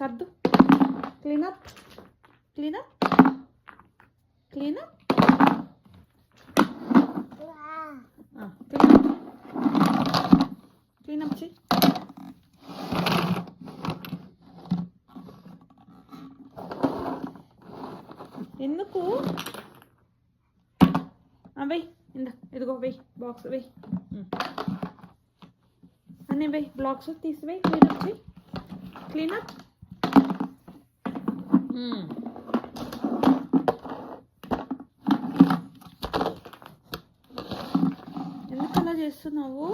సర్దు. Cleanup cleanup cleanup cleanup చెయ్యి. ఎందుకు వెయ్యి. ఇదిగో వెయ్యి, బాక్స్ వెయ్యి అన్నీ వెయ్యి, బ్లాక్స్ తీసివేయి. క్లీనప్ చెయ్యి. క్లీనప్. ఎందుకు అలా చేస్తున్నావు?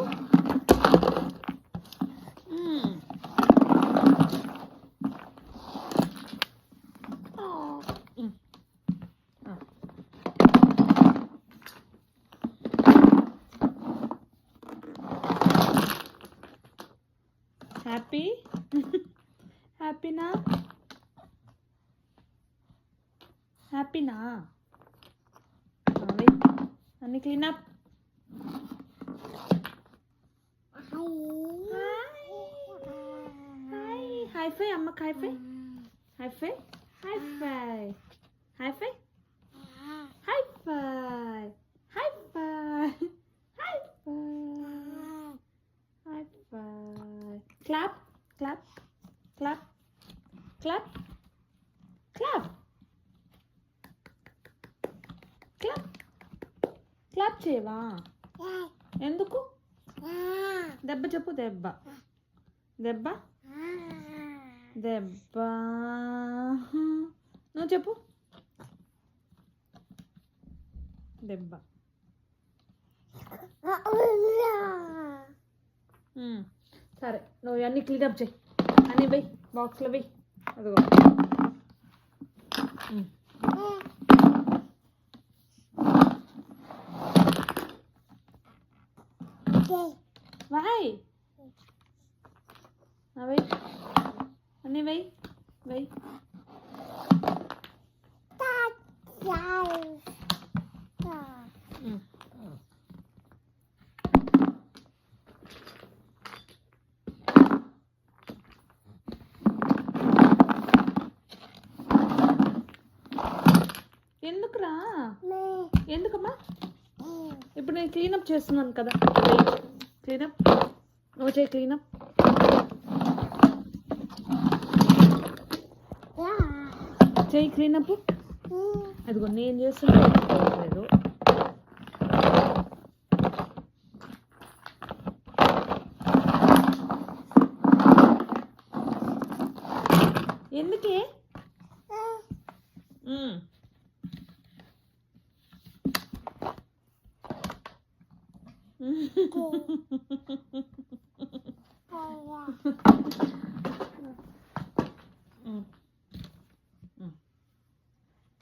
హ్యాపీ హ్యాపీనా? హ్యాపీనా? అన్ని క్లీనప్. హై ఫై అమ్మకి. High five. High five. High five. High five. High five. High five. High five. High five. Clap clap clap clap clap clap. Clap చేయవా? ఎందుకు? దెబ్బ చెప్పు. దెబ్బ దెబ్బ దెబ్బ. నువ్వు చెప్పు. దెబ్బ. సరే, నువ్వు అన్నీ క్లీనప్ చేయి. అన్నీ వెయ్యి, బాక్స్లో వెయ్యి. అదిగో వాయ్. వెయ్యి, అన్నీ వెయ్యి వెయ్యి. ఎందుకురా? ఎందుకమ్మా? ఇప్పుడు నేను క్లీనప్ చేస్తున్నాను కదా. క్లీనప్. నువ్వు చేయి క్లీనప్. చేయి క్లీనప్. అదిగో నేను చేస్తుంటే లేదు. ఎందుకే?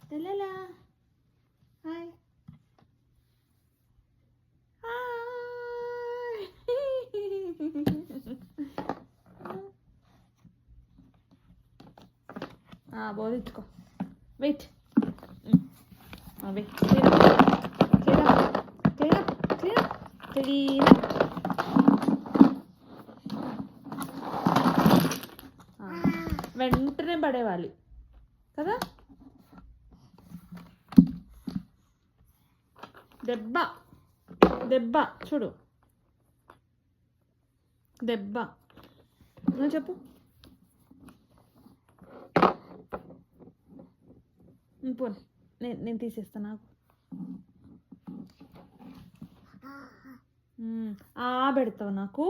తెల్లలా. హాయ్ బోధించుకో. వెయిట్. వెయిట్. క్లీన్. వెంటనే పడేవాలి కదా. దెబ్బ దెబ్బ చూడు. దెబ్బ. నువ్వు చెప్పు. పోనీ నేను తీసేస్తాను. నాకు పెడతావు నాకు.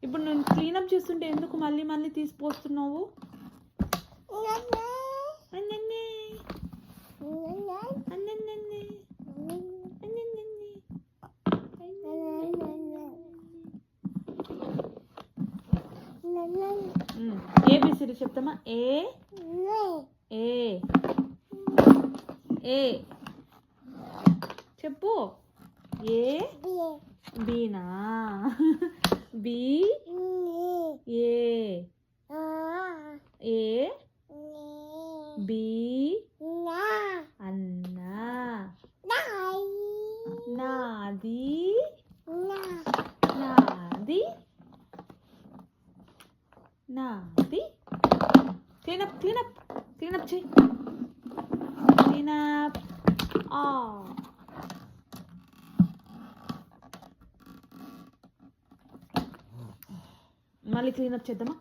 ఇప్పుడు నేను క్లీనప్ చేస్తుంటే ఎందుకు మళ్ళీ మళ్ళీ తీసిపోస్తున్నావు? ఏబిసిడి చెప్తామా? ఏ ఏ ఏ చెప్పు. ఏ బీనా బి ఏ ఏ బి అన్నా నాది నాది నాది క్లీనప్ క్లీనప్ క్లీనప్ చెయ్యి క్లీనప్ ఆ మళ్ళీ క్లీనప్ చేద్దామా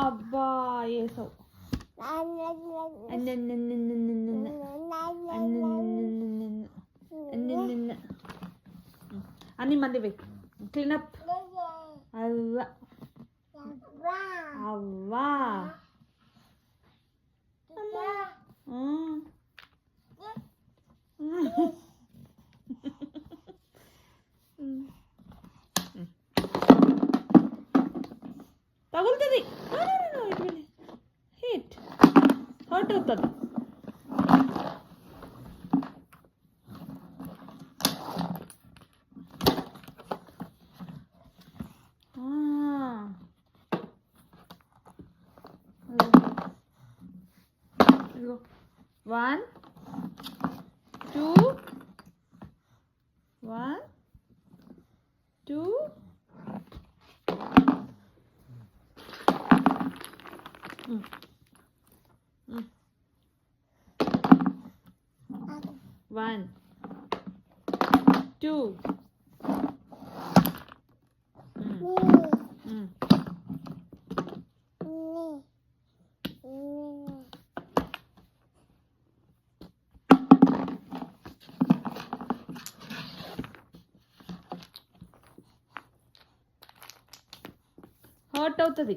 అబ్బా వేసావు అన్ని మంది పోయి క్లీనప్ అవ్వా అవ్వా తగులుతుంది హిట్ హర్ట్ అవుతుంది వన్ టూ 1 2 1 2 హర్ట్ అవుతుంది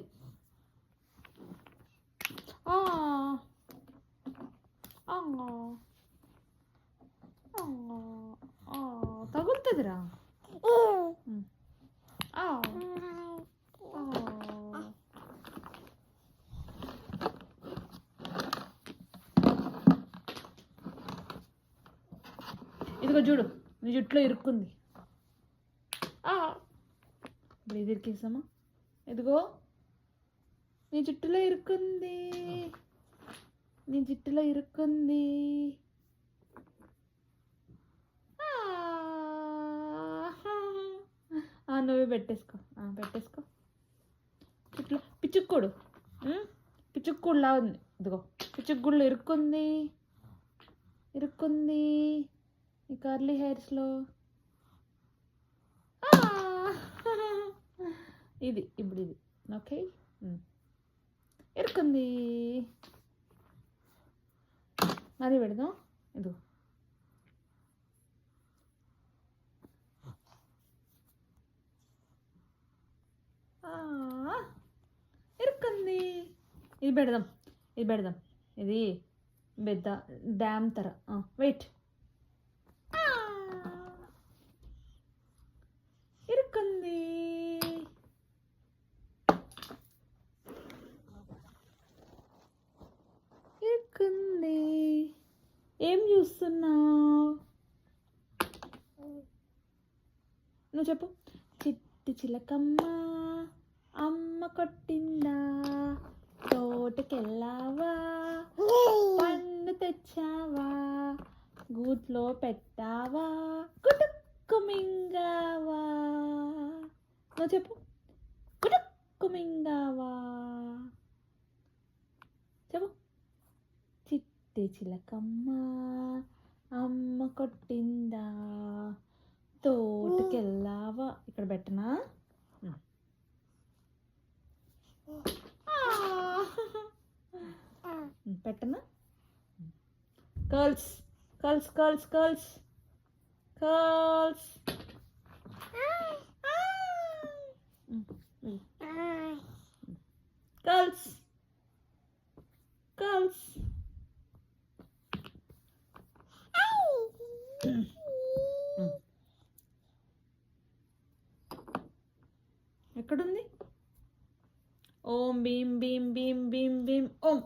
తగులుతుందిరా ఇదిగో చూడు నీ జుట్టులో ఇరుక్కుంది ఇప్పుడు ఇది ఇరికేసామా ఇదిగో నీ జుట్టులో ఇరుక్కుంది నీ జుట్టులో ఇరుక్కుంది నువ్వే పెట్టేసుకో పెట్టేసుకో జుట్టులో పిచ్చుక్కుడు పిచ్చుక్కుడులా ఉంది ఇదిగో పిచ్చుక్కుడులో ఇరుక్కుంది ఇరుక్కుంది ఈ కర్లీ హెయిర్స్లో ఇది ఇప్పుడు ఇది ఓకే ఇరుక్కుంది మరి పెడదాం ఇదిగో ఇరుక్కుంది ఇది పెడదాం ఇది పెడదాం ఇది పెద్ద డ్యామ్ తర వెయిట్ ఇరుక్కుంది ఇరుక్కుంది ఏం చూస్తున్నావు నువ్వు చెప్పు చిట్టి చిలకమ్మ అమ్మ కొట్టిందా తోటకెళ్ళావా పండు తెచ్చావా గూట్లో పెట్టావా కుటుక్కు మింగావా నువ్వు చెప్పు కుటుక్కు మింగావా చెప్పు చిట్టి చిలకమ్మ అమ్మ కొట్టిందా తోటకెళ్ళావా ఇక్కడ పెట్టనా పెట్టనా curls curls curls curls curls curls curls ఎక్కడుంది ఓం భీం భీం భీం భీం భీం ఓం.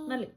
మళ్ళీ